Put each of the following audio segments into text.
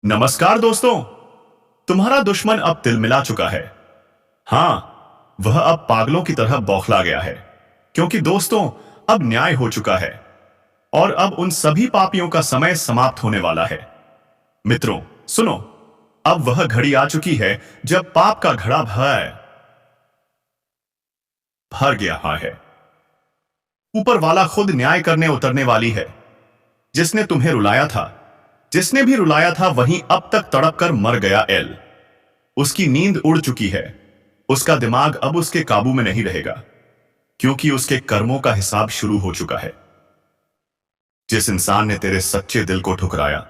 नमस्कार दोस्तों। तुम्हारा दुश्मन अब तिलमिला चुका है। हां, वह अब पागलों की तरह बौखला गया है, क्योंकि दोस्तों अब न्याय हो चुका है और अब उन सभी पापियों का समय समाप्त होने वाला है। मित्रों सुनो, अब वह घड़ी आ चुकी है जब पाप का घड़ा भर गया है। ऊपर वाला खुद न्याय करने उतरने वाली है। जिसने तुम्हें रुलाया था, जिसने भी रुलाया था, वही अब तक तड़प कर मर गया। उसकी नींद उड़ चुकी है। उसका दिमाग अब उसके काबू में नहीं रहेगा, क्योंकि उसके कर्मों का हिसाब शुरू हो चुका है। जिस इंसान ने तेरे सच्चे दिल को ठुकराया,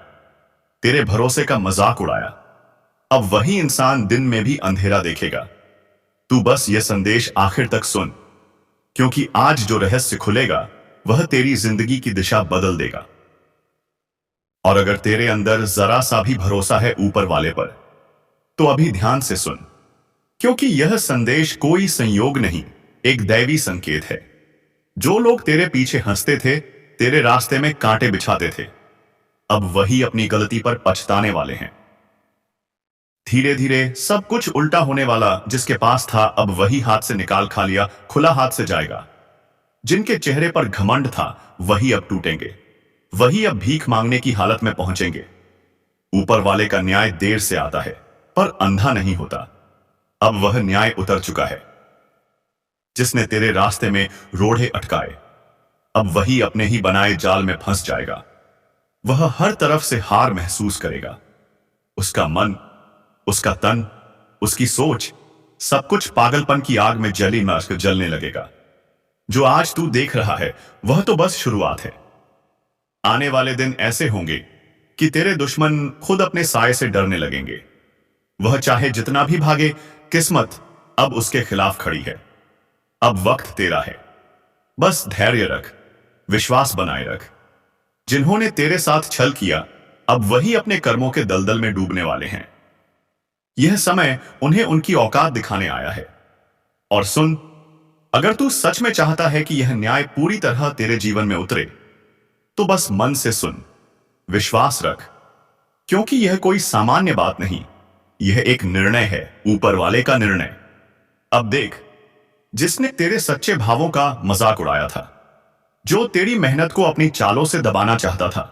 तेरे भरोसे का मजाक उड़ाया, अब वही इंसान दिन में भी अंधेरा देखेगा। तू बस यह संदेश आखिर तक सुन, क्योंकि आज जो रहस्य खुलेगा वह तेरी जिंदगी की दिशा बदल देगा। और अगर तेरे अंदर जरा सा भी भरोसा है ऊपर वाले पर, तो अभी ध्यान से सुन, क्योंकि यह संदेश कोई संयोग नहीं, एक दैवी संकेत है। जो लोग तेरे पीछे हंसते थे, तेरे रास्ते में कांटे बिछाते थे, अब वही अपनी गलती पर पछताने वाले हैं। धीरे धीरे सब कुछ उल्टा होने वाला। जिसके पास था, अब वही हाथ से निकाल खा लिया, खुला हाथ से जाएगा। जिनके चेहरे पर घमंड था, वही अब टूटेंगे, वही अब भीख मांगने की हालत में पहुंचेंगे। ऊपर वाले का न्याय देर से आता है, पर अंधा नहीं होता। अब वह न्याय उतर चुका है। जिसने तेरे रास्ते में रोड़े अटकाए, अब वही अपने ही बनाए जाल में फंस जाएगा। वह हर तरफ से हार महसूस करेगा। उसका मन, उसका तन, उसकी सोच, सब कुछ पागलपन की आग में जलने लगेगा। जो आज तू देख रहा है, वह तो बस शुरुआत है। आने वाले दिन ऐसे होंगे कि तेरे दुश्मन खुद अपने साए से डरने लगेंगे। वह चाहे जितना भी भागे, किस्मत अब उसके खिलाफ खड़ी है। अब वक्त तेरा है। बस धैर्य रख, विश्वास बनाए रख। जिन्होंने तेरे साथ छल किया, अब वही अपने कर्मों के दलदल में डूबने वाले हैं। यह समय उन्हें उनकी औकात दिखाने आया है। और सुन, अगर तू सच में चाहता है कि यह न्याय पूरी तरह तेरे जीवन में उतरे, तो बस मन से सुन, विश्वास रख, क्योंकि यह कोई सामान्य बात नहीं, यह एक निर्णय है, ऊपर वाले का निर्णय। अब देख, जिसने तेरे सच्चे भावों का मजाक उड़ाया था, जो तेरी मेहनत को अपनी चालों से दबाना चाहता था,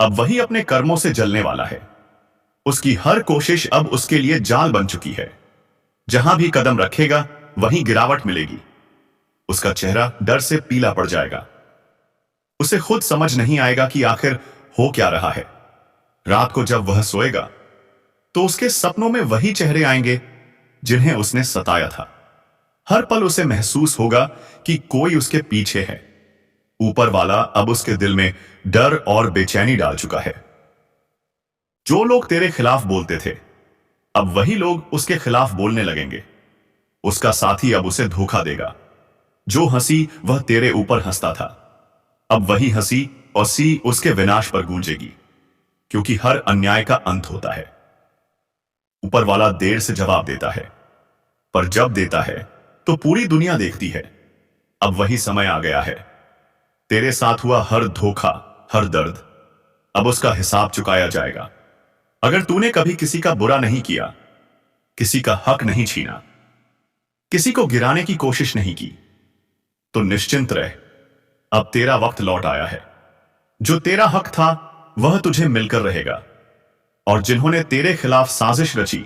अब वही अपने कर्मों से जलने वाला है। उसकी हर कोशिश अब उसके लिए जाल बन चुकी है। जहां भी कदम रखेगा, वहीं गिरावट मिलेगी। उसका चेहरा डर से पीला पड़ जाएगा। उसे खुद समझ नहीं आएगा कि आखिर हो क्या रहा है। रात को जब वह सोएगा, तो उसके सपनों में वही चेहरे आएंगे जिन्हें उसने सताया था। हर पल उसे महसूस होगा कि कोई उसके पीछे है। ऊपर वाला अब उसके दिल में डर और बेचैनी डाल चुका है। जो लोग तेरे खिलाफ बोलते थे, अब वही लोग उसके खिलाफ बोलने लगेंगे। उसका साथी अब उसे धोखा देगा। जो हंसी वह तेरे ऊपर हंसता था, अब वही हंसी और सी उसके विनाश पर गूंजेगी, क्योंकि हर अन्याय का अंत होता है। ऊपर वाला देर से जवाब देता है, पर जब देता है तो पूरी दुनिया देखती है। अब वही समय आ गया है। तेरे साथ हुआ हर धोखा, हर दर्द, अब उसका हिसाब चुकाया जाएगा। अगर तूने कभी किसी का बुरा नहीं किया, किसी का हक नहीं छीना, किसी को गिराने की कोशिश नहीं की, तो निश्चिंत रह, अब तेरा वक्त लौट आया है। जो तेरा हक था, वह तुझे मिलकर रहेगा। और जिन्होंने तेरे खिलाफ साजिश रची,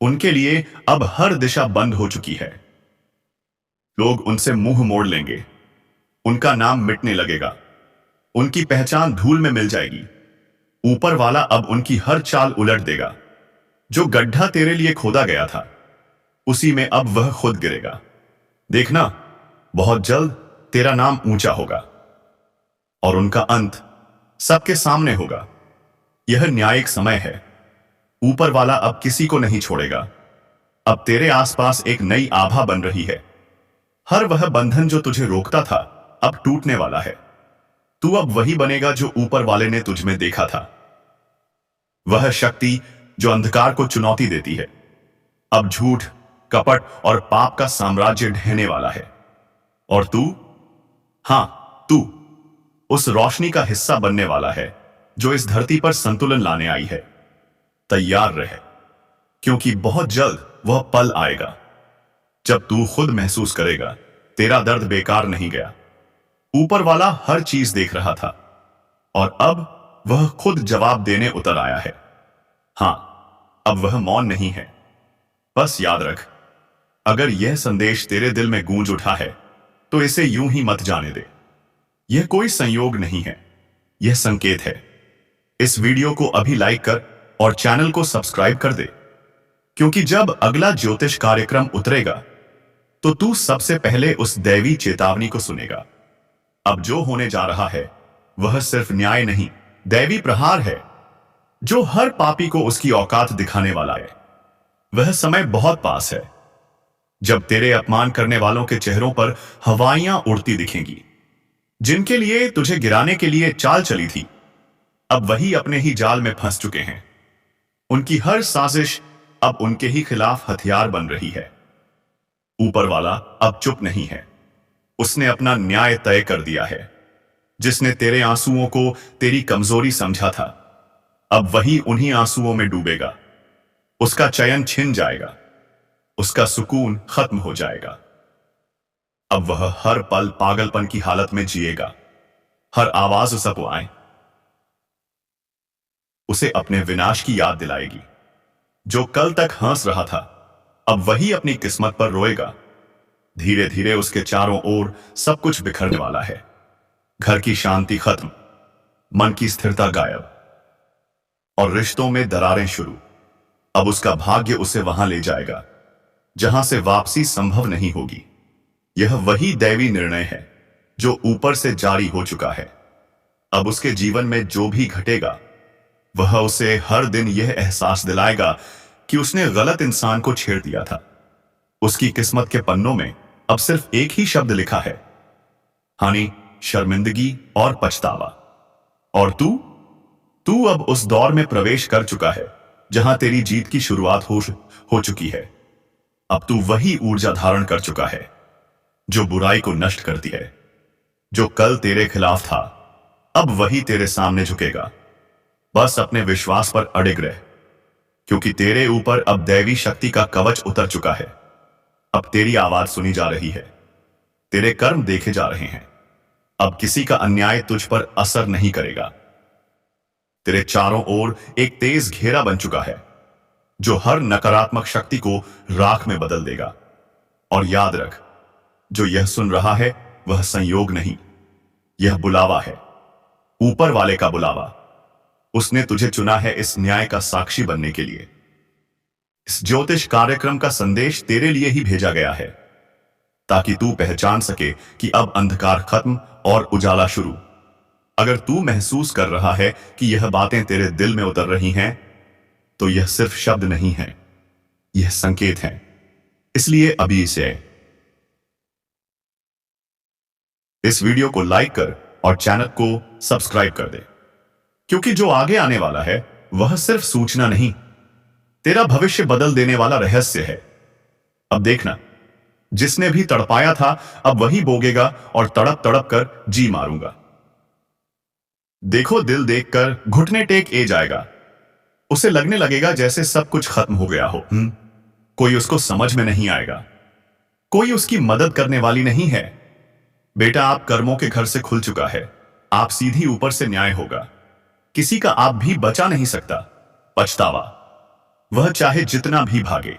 उनके लिए अब हर दिशा बंद हो चुकी है। लोग उनसे मुंह मोड़ लेंगे, उनका नाम मिटने लगेगा, उनकी पहचान धूल में मिल जाएगी। ऊपर वाला अब उनकी हर चाल उलट देगा। जो गड्ढा तेरे लिए खोदा गया था, उसी में अब वह खुद गिरेगा। देखना, बहुत जल्द तेरा नाम ऊंचा होगा और उनका अंत सबके सामने होगा। यह न्यायिक समय है। ऊपर वाला अब किसी को नहीं छोड़ेगा। अब तेरे आसपास एक नई आभा बन रही है। हर वह बंधन जो तुझे रोकता था, अब टूटने वाला है। तू अब वही बनेगा जो ऊपर वाले ने तुझ में देखा था। वह शक्ति जो अंधकार को चुनौती देती है, अब झूठ, कपट और पाप का साम्राज्य ढहने वाला है। और तू, हां, तू उस रोशनी का हिस्सा बनने वाला है जो इस धरती पर संतुलन लाने आई है। तैयार रहे, क्योंकि बहुत जल्द वह पल आएगा जब तू खुद महसूस करेगा तेरा दर्द बेकार नहीं गया। ऊपर वाला हर चीज देख रहा था और अब वह खुद जवाब देने उतर आया है। हां, अब वह मौन नहीं है। बस याद रख, अगर यह संदेश तेरे दिल में गूंज उठा है तो इसे यूं ही मत जाने दे। यह कोई संयोग नहीं है, यह संकेत है। इस वीडियो को अभी लाइक कर और चैनल को सब्सक्राइब कर दे, क्योंकि जब अगला ज्योतिष कार्यक्रम उतरेगा तो तू सबसे पहले उस दैवी चेतावनी को सुनेगा। अब जो होने जा रहा है वह सिर्फ न्याय नहीं, दैवी प्रहार है, जो हर पापी को उसकी औकात दिखाने वाला है। वह समय बहुत पास है जब तेरे अपमान करने वालों के चेहरों पर हवाइयां उड़ती दिखेंगी। जिनके लिए तुझे गिराने के लिए चाल चली थी, अब वही अपने ही जाल में फंस चुके हैं। उनकी हर साजिश अब उनके ही खिलाफ हथियार बन रही है। ऊपर वाला अब चुप नहीं है, उसने अपना न्याय तय कर दिया है। जिसने तेरे आंसुओं को तेरी कमजोरी समझा था, अब वही उन्हीं आंसुओं में डूबेगा। उसका चयन छिन जाएगा, उसका सुकून खत्म हो जाएगा। अब वह हर पल पागलपन की हालत में जिएगा। हर आवाज उसको आए उसे अपने विनाश की याद दिलाएगी। जो कल तक हंस रहा था, अब वही अपनी किस्मत पर रोएगा। धीरे धीरे उसके चारों ओर सब कुछ बिखरने वाला है। घर की शांति खत्म, मन की स्थिरता गायब और रिश्तों में दरारें शुरू। अब उसका भाग्य उसे वहां ले जाएगा जहां से वापसी संभव नहीं होगी। यह वही दैवी निर्णय है जो ऊपर से जारी हो चुका है। अब उसके जीवन में जो भी घटेगा वह उसे हर दिन यह एहसास दिलाएगा कि उसने गलत इंसान को छेड़ दिया था। उसकी किस्मत के पन्नों में अब सिर्फ एक ही शब्द लिखा है, हानि, शर्मिंदगी और पछतावा। और तू अब उस दौर में प्रवेश कर चुका है जहां तेरी जीत की शुरुआत हो चुकी है। अब तू वही ऊर्जा धारण कर चुका है जो बुराई को नष्ट करती है। जो कल तेरे खिलाफ था, अब वही तेरे सामने झुकेगा। बस अपने विश्वास पर अडिग रह, क्योंकि तेरे ऊपर अब दैवी शक्ति का कवच उतर चुका है। अब तेरी आवाज सुनी जा रही है, तेरे कर्म देखे जा रहे हैं। अब किसी का अन्याय तुझ पर असर नहीं करेगा। तेरे चारों ओर एक तेज घेरा बन चुका है जो हर नकारात्मक शक्ति को राख में बदल देगा। और याद रख, जो यह सुन रहा है वह संयोग नहीं, यह बुलावा है, ऊपर वाले का बुलावा। उसने तुझे चुना है इस न्याय का साक्षी बनने के लिए। इस ज्योतिष कार्यक्रम का संदेश तेरे लिए ही भेजा गया है, ताकि तू पहचान सके कि अब अंधकार खत्म और उजाला शुरू। अगर तू महसूस कर रहा है कि यह बातें तेरे दिल में उतर रही हैं, तो यह सिर्फ शब्द नहीं है, यह संकेत है। इसलिए अभी इस वीडियो को लाइक कर और चैनल को सब्सक्राइब कर दे, क्योंकि जो आगे आने वाला है वह सिर्फ सूचना नहीं, तेरा भविष्य बदल देने वाला रहस्य है। अब देखना, जिसने भी तड़पाया था अब वही बोगेगा और तड़प तड़प कर जी मारूंगा। देखो, दिल देखकर घुटने टेक जाएगा। उसे लगने लगेगा जैसे सब कुछ खत्म हो गया हो। कोई उसको समझ में नहीं आएगा, कोई उसकी मदद करने वाली नहीं है। बेटा, आप कर्मों के घर से खुल चुका है। आप सीधी ऊपर से न्याय होगा। किसी का आप भी बचा नहीं सकता। पछतावा, वह चाहे जितना भी भागे,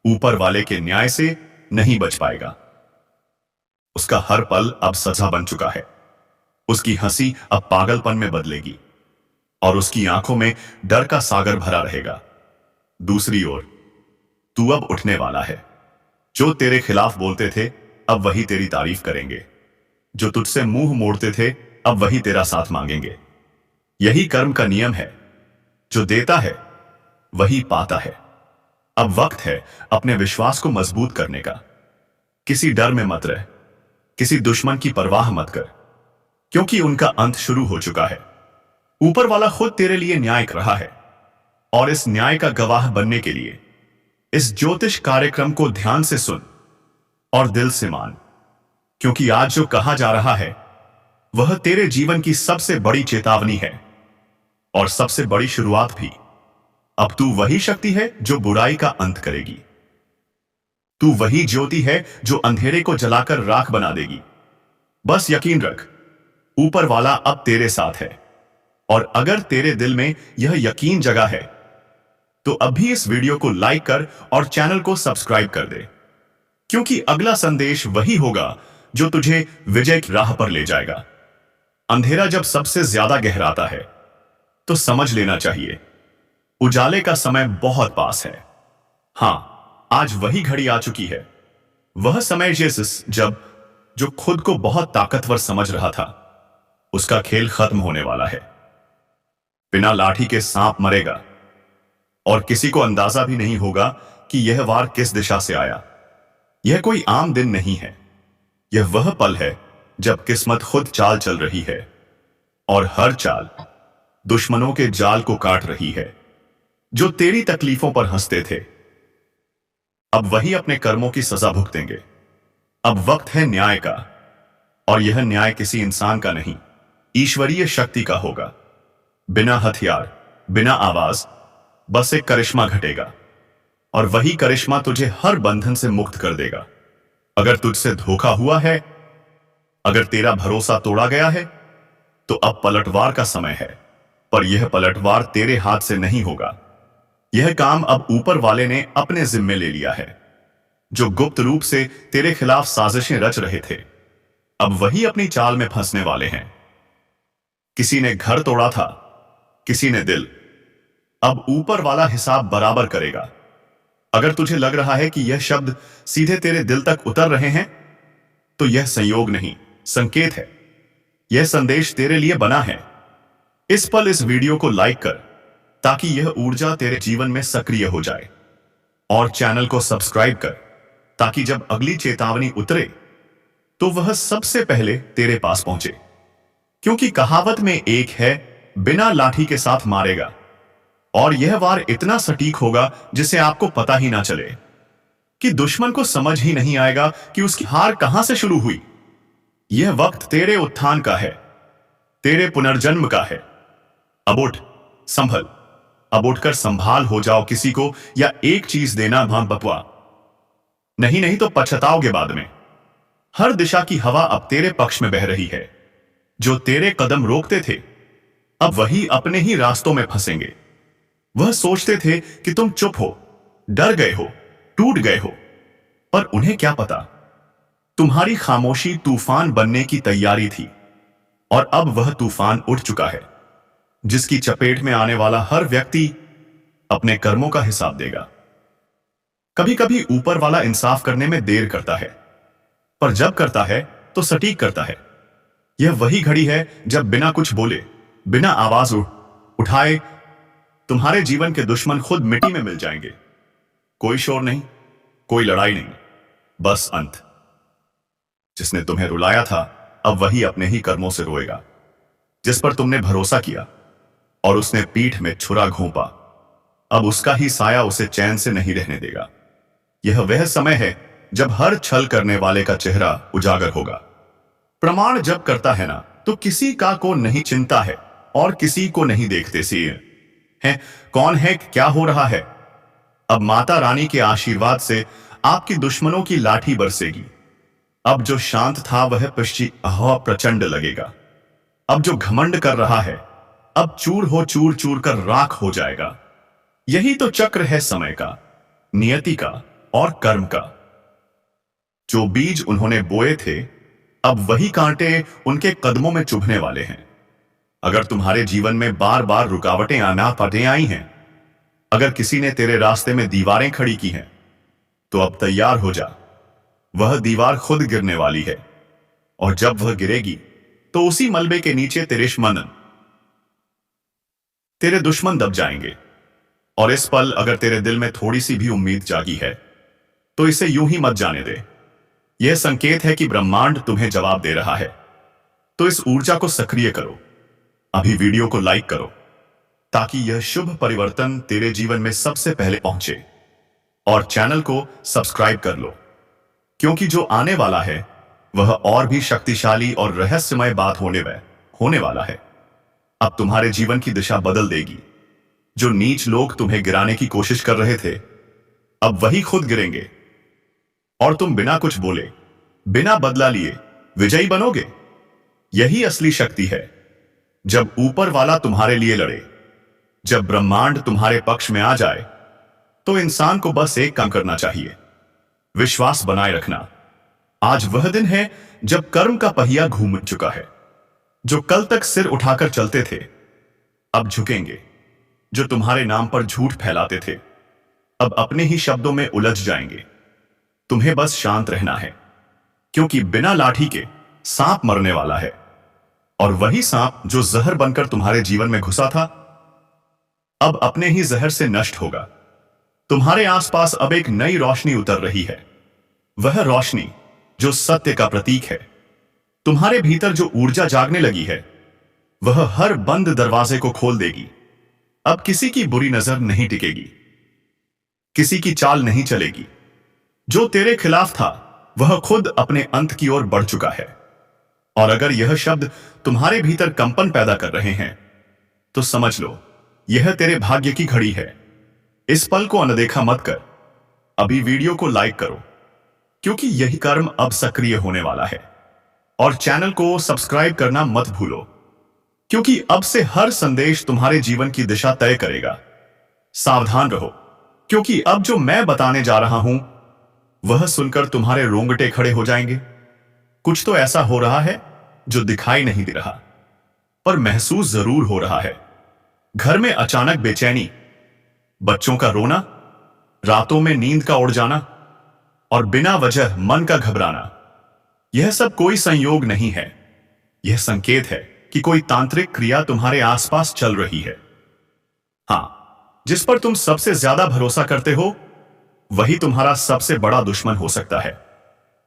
ऊपर वाले के न्याय से नहीं बच पाएगा। उसका हर पल अब सजा बन चुका है। उसकी हंसी अब पागलपन में बदलेगी और उसकी आंखों में डर का सागर भरा रहेगा। दूसरी ओर तू अब उठने वाला है। जो तेरे खिलाफ बोलते थे अब वही तेरी तारीफ करेंगे। जो तुझसे मुंह मोड़ते थे अब वही तेरा साथ मांगेंगे। यही कर्म का नियम है, जो देता है वही पाता है। अब वक्त है अपने विश्वास को मजबूत करने का। किसी डर में मत रह, किसी दुश्मन की परवाह मत कर, क्योंकि उनका अंत शुरू हो चुका है। ऊपर वाला खुद तेरे लिए न्याय कर रहा है, और इस न्याय का गवाह बनने के लिए इस ज्योतिष कार्यक्रम को ध्यान से सुन और दिल से मान, क्योंकि आज जो कहा जा रहा है वह तेरे जीवन की सबसे बड़ी चेतावनी है और सबसे बड़ी शुरुआत भी। अब तू वही शक्ति है जो बुराई का अंत करेगी। तू वही ज्योति है जो अंधेरे को जलाकर राख बना देगी। बस यकीन रख, ऊपर वाला अब तेरे साथ है। और अगर तेरे दिल में यह यकीन जगा है तो अभी इस वीडियो को लाइक कर और चैनल को सब्सक्राइब कर दे, क्योंकि अगला संदेश वही होगा जो तुझे विजय की राह पर ले जाएगा। अंधेरा जब सबसे ज्यादा गहराता है तो समझ लेना चाहिए उजाले का समय बहुत पास है। हां, आज वही घड़ी आ चुकी है, वह समय जब जो खुद को बहुत ताकतवर समझ रहा था, उसका खेल खत्म होने वाला है। बिना लाठी के सांप मरेगा और किसी को अंदाजा भी नहीं होगा कि यह वार किस दिशा से आया। यह कोई आम दिन नहीं है, यह वह पल है जब किस्मत खुद चाल चल रही है और हर चाल दुश्मनों के जाल को काट रही है जो तेरी तकलीफों पर हंसते थे। अब वही अपने कर्मों की सजा भुगतेंगे। अब वक्त है न्याय का, और यह न्याय किसी इंसान का नहीं, ईश्वरीय शक्ति का होगा। बिना हथियार, बिना आवाज, बस एक करिश्मा घटेगा, और वही करिश्मा तुझे हर बंधन से मुक्त कर देगा। अगर तुझसे धोखा हुआ है, अगर तेरा भरोसा तोड़ा गया है, तो अब पलटवार का समय है। पर यह पलटवार तेरे हाथ से नहीं होगा। यह काम अब ऊपर वाले ने अपने जिम्मे ले लिया है। जो गुप्त रूप से तेरे खिलाफ साजिशें रच रहे थे, अब वही अपनी चाल में फंसने वाले हैं। किसी ने घर तोड़ा था, किसी ने दिल। अब ऊपर वाला हिसाब बराबर करेगा। अगर तुझे लग रहा है कि यह शब्द सीधे तेरे दिल तक उतर रहे हैं, तो यह संयोग नहीं, संकेत है। यह संदेश तेरे लिए बना है। इस पल इस वीडियो को लाइक कर, ताकि यह ऊर्जा तेरे जीवन में सक्रिय हो जाए, और चैनल को सब्सक्राइब कर, ताकि जब अगली चेतावनी उतरे तो वह सबसे पहले तेरे पास पहुंचे। क्योंकि कहावत में एक है, बिना लाठी के साथ मारेगा, और यह वार इतना सटीक होगा जिसे आपको पता ही ना चले, कि दुश्मन को समझ ही नहीं आएगा कि उसकी हार कहां से शुरू हुई। यह वक्त तेरे उत्थान का है, तेरे पुनर्जन्म का है। अब उठ, संभल। अब उठकर संभाल हो जाओ किसी को, या एक चीज देना भां बपुआ। नहीं तो पछताओगे बाद में। हर दिशा की हवा अब तेरे पक्ष में बह रही है। जो तेरे कदम रोकते थे, अब वही अपने ही रास्तों में फंसेंगे। वह सोचते थे कि तुम चुप हो, डर गए हो, टूट गए हो, पर उन्हें क्या पता, तुम्हारी खामोशी तूफान बनने की तैयारी थी। और अब वह तूफान उठ चुका है, जिसकी चपेट में आने वाला हर व्यक्ति अपने कर्मों का हिसाब देगा। कभी कभी ऊपर वाला इंसाफ करने में देर करता है, पर जब करता है तो सटीक करता है। यह वही घड़ी है जब बिना कुछ बोले, बिना आवाज उठाए, तुम्हारे जीवन के दुश्मन खुद मिट्टी में मिल जाएंगे। कोई शोर नहीं, कोई लड़ाई नहीं, बस अंत। जिसने तुम्हें रुलाया था, अब वही अपने ही कर्मों से रोएगा। जिस पर तुमने भरोसा किया और उसने पीठ में छुरा घोंपा, अब उसका ही साया उसे चैन से नहीं रहने देगा। यह वह समय है जब हर छल करने वाले का चेहरा उजागर होगा। प्रमाण जब करता है ना, तो किसी का को नहीं चिंता है और किसी को नहीं देखते सी है कौन है, क्या हो रहा है। अब माता रानी के आशीर्वाद से आपकी दुश्मनों की लाठी बरसेगी। अब जो शांत था वह प्रचंड लगेगा। अब जो घमंड कर रहा है, अब चूर चूर कर राख हो जाएगा। यही तो चक्र है समय का, नियति का और कर्म का। जो बीज उन्होंने बोए थे, अब वही कांटे उनके कदमों में चुभने वाले हैं। अगर तुम्हारे जीवन में बार बार रुकावटें आना पड़े आई हैं, अगर किसी ने तेरे रास्ते में दीवारें खड़ी की हैं, तो अब तैयार हो जा। वह दीवार खुद गिरने वाली है, और जब वह गिरेगी तो उसी मलबे के नीचे तेरे दुश्मन दब जाएंगे। और इस पल अगर तेरे दिल में थोड़ी सी भी उम्मीद जागी है, तो इसे यूं ही मत जाने दे। यह संकेत है कि ब्रह्मांड तुम्हें जवाब दे रहा है। तो इस ऊर्जा को सक्रिय करो। अभी वीडियो को लाइक करो, ताकि यह शुभ परिवर्तन तेरे जीवन में सबसे पहले पहुंचे। और चैनल को सब्सक्राइब कर लो, क्योंकि जो आने वाला है वह और भी शक्तिशाली और रहस्यमय बात होने वाला है। अब तुम्हारे जीवन की दिशा बदल देगी। जो नीच लोग तुम्हें गिराने की कोशिश कर रहे थे, अब वही खुद गिरेंगे और तुम बिना कुछ बोले, बिना बदला लिए विजयी बनोगे। यही असली शक्ति है। जब ऊपर वाला तुम्हारे लिए लड़े, जब ब्रह्मांड तुम्हारे पक्ष में आ जाए, तो इंसान को बस एक काम करना चाहिए, विश्वास बनाए रखना। आज वह दिन है जब कर्म का पहिया घूम चुका है। जो कल तक सिर उठाकर चलते थे, अब झुकेंगे। जो तुम्हारे नाम पर झूठ फैलाते थे, अब अपने ही शब्दों में उलझ जाएंगे। तुम्हें बस शांत रहना है, क्योंकि बिना लाठी के सांप मरने वाला है, और वही सांप जो जहर बनकर तुम्हारे जीवन में घुसा था, अब अपने ही जहर से नष्ट होगा। तुम्हारे आसपास अब एक नई रोशनी उतर रही है, वह रोशनी जो सत्य का प्रतीक है। तुम्हारे भीतर जो ऊर्जा जागने लगी है, वह हर बंद दरवाजे को खोल देगी। अब किसी की बुरी नजर नहीं टिकेगी, किसी की चाल नहीं चलेगी। जो तेरे खिलाफ था, वह खुद अपने अंत की ओर बढ़ चुका है। और अगर यह शब्द तुम्हारे भीतर कंपन पैदा कर रहे हैं, तो समझ लो यह तेरे भाग्य की घड़ी है। इस पल को अनदेखा मत कर। अभी वीडियो को लाइक करो, क्योंकि यही कर्म अब सक्रिय होने वाला है। और चैनल को सब्सक्राइब करना मत भूलो, क्योंकि अब से हर संदेश तुम्हारे जीवन की दिशा तय करेगा। सावधान रहो, क्योंकि अब जो मैं बताने जा रहा हूं, वह सुनकर तुम्हारे रोंगटे खड़े हो जाएंगे। कुछ तो ऐसा हो रहा है जो दिखाई नहीं दे रहा, पर महसूस जरूर हो रहा है। घर में अचानक बेचैनी, बच्चों का रोना, रातों में नींद का उड़ जाना, और बिना वजह मन का घबराना। यह सब कोई संयोग नहीं है, यह संकेत है कि कोई तांत्रिक क्रिया तुम्हारे आसपास चल रही है। हां, जिस पर तुम सबसे ज्यादा भरोसा करते हो, वही तुम्हारा सबसे बड़ा दुश्मन हो सकता है।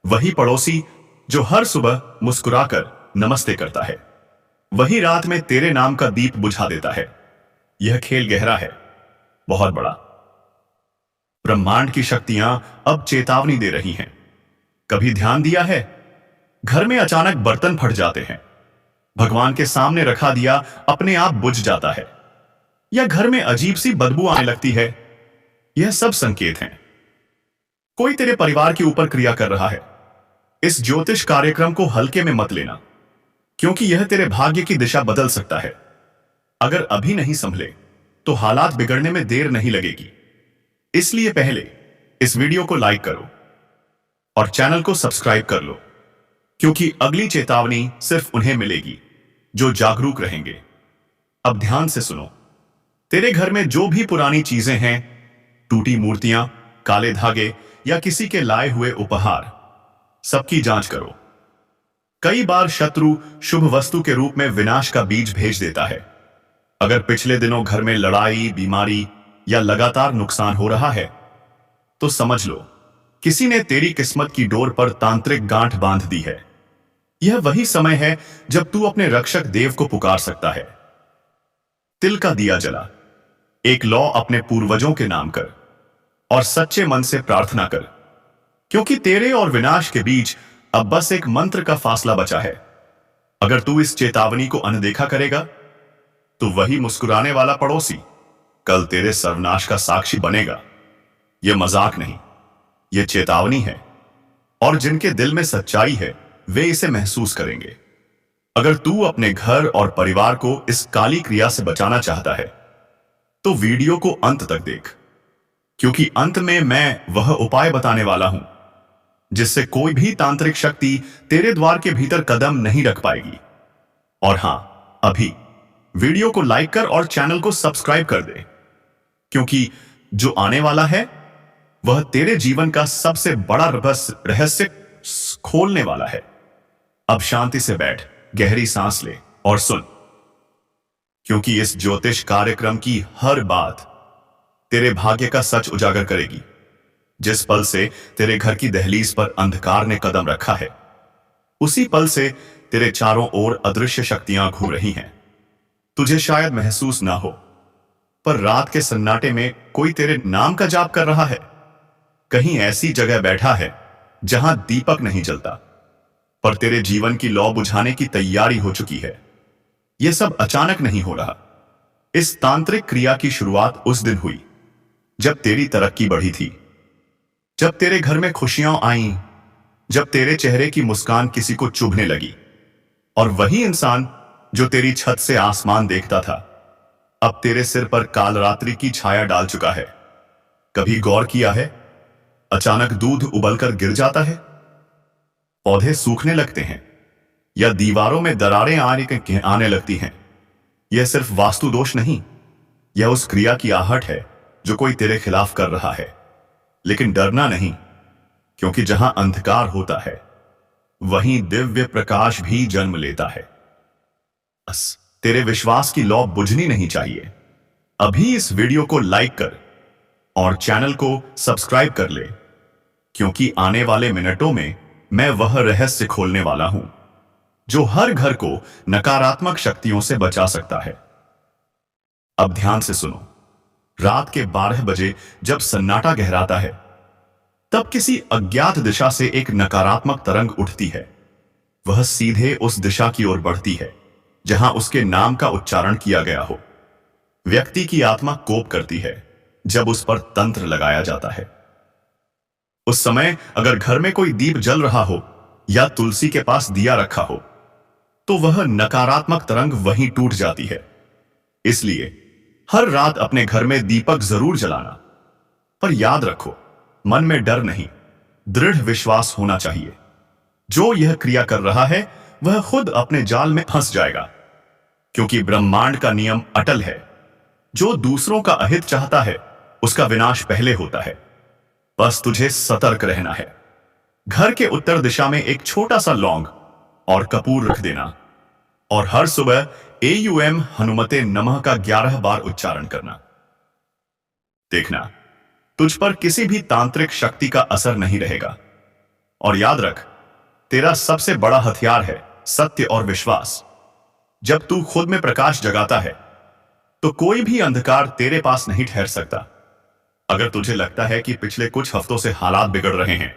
वही पड़ोसी जो हर सुबह मुस्कुराकर नमस्ते करता है, वही रात में तेरे नाम का दीप बुझा देता है। यह खेल गहरा है, बहुत बड़ा। ब्रह्मांड की शक्तियां अब चेतावनी दे रही हैं। कभी ध्यान दिया है, घर में अचानक बर्तन फट जाते हैं, भगवान के सामने रखा दिया अपने आप बुझ जाता है, या घर में अजीब सी बदबू आने लगती है। यह सब संकेत हैं। कोई तेरे परिवार के ऊपर क्रिया कर रहा है। इस ज्योतिष कार्यक्रम को हल्के में मत लेना, क्योंकि यह तेरे भाग्य की दिशा बदल सकता है। अगर अभी नहीं संभले, तो हालात बिगड़ने में देर नहीं लगेगी। इसलिए पहले इस वीडियो को लाइक करो और चैनल को सब्सक्राइब कर लो, क्योंकि अगली चेतावनी सिर्फ उन्हें मिलेगी जो जागरूक रहेंगे। अब ध्यान से सुनो। तेरे घर में जो भी पुरानी चीजें हैं, टूटी मूर्तियां, काले धागे या किसी के लाए हुए उपहार, सबकी जांच करो। कई बार शत्रु शुभ वस्तु के रूप में विनाश का बीज भेज देता है। अगर पिछले दिनों घर में लड़ाई, बीमारी या लगातार नुकसान हो रहा है, तो समझ लो किसी ने तेरी किस्मत की डोर पर तांत्रिक गांठ बांध दी है। यह वही समय है जब तू अपने रक्षक देव को पुकार सकता है। तिल का दिया जला, एक लौ अपने पूर्वजों के नाम कर और सच्चे मन से प्रार्थना कर, क्योंकि तेरे और विनाश के बीच अब बस एक मंत्र का फासला बचा है। अगर तू इस चेतावनी को अनदेखा करेगा, तो वही मुस्कुराने वाला पड़ोसी कल तेरे सर्वनाश का साक्षी बनेगा। यह मजाक नहीं, यह चेतावनी है, और जिनके दिल में सच्चाई है, वे इसे महसूस करेंगे। अगर तू अपने घर और परिवार को इस काली क्रिया से बचाना चाहता है, तो वीडियो को अंत तक देख, क्योंकि अंत में मैं वह उपाय बताने वाला हूं जिससे कोई भी तांत्रिक शक्ति तेरे द्वार के भीतर कदम नहीं रख पाएगी। और हां, अभी वीडियो को लाइक कर और चैनल को सब्सक्राइब कर दे, क्योंकि जो आने वाला है वह तेरे जीवन का सबसे बड़ा रहस्य खोलने वाला है। अब शांति से बैठ, गहरी सांस ले और सुन, क्योंकि इस ज्योतिष कार्यक्रम की हर बात तेरे भाग्य का सच उजागर करेगी। जिस पल से तेरे घर की दहलीज पर अंधकार ने कदम रखा है, उसी पल से तेरे चारों ओर अदृश्य शक्तियां घूम रही हैं। तुझे शायद महसूस ना हो, पर रात के सन्नाटे में कोई तेरे नाम का जाप कर रहा है। कहीं ऐसी जगह बैठा है जहां दीपक नहीं जलता, पर तेरे जीवन की लौ बुझाने की तैयारी हो चुकी है। यह सब अचानक नहीं हो रहा। इस तांत्रिक क्रिया की शुरुआत उस दिन हुई जब तेरी तरक्की बढ़ी थी, जब तेरे घर में खुशियां आईं, जब तेरे चेहरे की मुस्कान किसी को चुभने लगी। और वही इंसान जो तेरी छत से आसमान देखता था, अब तेरे सिर पर कालरात्रि की छाया डाल चुका है। कभी गौर किया है, अचानक दूध उबलकर गिर जाता है, पौधे सूखने लगते हैं, या दीवारों में दरारें आने लगती हैं। यह सिर्फ वास्तु दोष नहीं, यह उस क्रिया की आहट है जो कोई तेरे खिलाफ कर रहा है। लेकिन डरना नहीं, क्योंकि जहां अंधकार होता है वहीं दिव्य प्रकाश भी जन्म लेता है। बस तेरे विश्वास की लौ बुझनी नहीं चाहिए। अभी इस वीडियो को लाइक कर और चैनल को सब्सक्राइब कर ले, क्योंकि आने वाले मिनटों में मैं वह रहस्य खोलने वाला हूं जो हर घर को नकारात्मक शक्तियों से बचा सकता है। अब ध्यान से सुनो। रात के 12 बजे जब सन्नाटा गहराता है, तब किसी अज्ञात दिशा से एक नकारात्मक तरंग उठती है। वह सीधे उस दिशा की ओर बढ़ती है जहां उसके नाम का उच्चारण किया गया हो। व्यक्ति की आत्मा कोप करती है जब उस पर तंत्र लगाया जाता है। उस समय अगर घर में कोई दीप जल रहा हो या तुलसी के पास दिया रखा हो, तो वह नकारात्मक तरंग वहीं टूट जाती है। इसलिए हर रात अपने घर में दीपक जरूर जलाना। पर याद रखो, मन में डर नहीं, दृढ़ विश्वास होना चाहिए। जो यह क्रिया कर रहा है वह खुद अपने जाल में फंस जाएगा, क्योंकि ब्रह्मांड का नियम अटल है। जो दूसरों का अहित चाहता है उसका विनाश पहले होता है। बस तुझे सतर्क रहना है। घर के उत्तर दिशा में एक छोटा सा लौंग और कपूर रख देना, और हर सुबह AUM हनुमते नमः का 11 बार उच्चारण करना। देखना, तुझ पर किसी भी तांत्रिक शक्ति का असर नहीं रहेगा। और याद रख, तेरा सबसे बड़ा हथियार है सत्य और विश्वास। जब तू खुद में प्रकाश जगाता है तो कोई भी अंधकार तेरे पास नहीं ठहर सकता। अगर तुझे लगता है कि पिछले कुछ हफ्तों से हालात बिगड़ रहे हैं,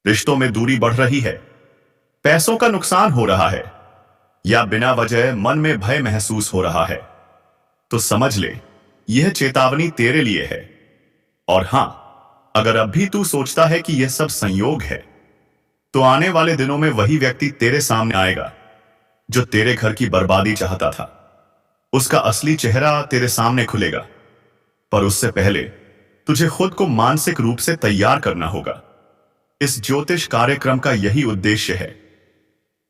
रिश्तों में दूरी बढ़ रही है, पैसों का नुकसान हो रहा है, या बिना वजह मन में भय महसूस हो रहा है, तो समझ ले, यह चेतावनी तेरे लिए है। और हां, अगर अब भी तू सोचता है कि यह सब संयोग है, तो आने वाले दिनों में वही व्यक्ति तेरे सामने आएगा जो तेरे घर की बर्बादी चाहता था। उसका असली चेहरा तेरे सामने खुलेगा, पर उससे पहले तुझे खुद को मानसिक रूप से तैयार करना होगा। इस ज्योतिष कार्यक्रम का यही उद्देश्य है,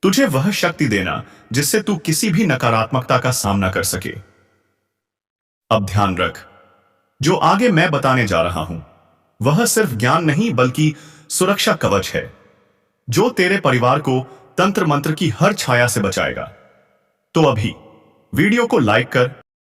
तुझे वह शक्ति देना जिससे तू किसी भी नकारात्मकता का सामना कर सके। अब ध्यान रख, जो आगे मैं बताने जा रहा हूं वह सिर्फ ज्ञान नहीं बल्कि सुरक्षा कवच है, जो तेरे परिवार को तंत्र मंत्र की हर छाया से बचाएगा। तो अभी वीडियो को लाइक कर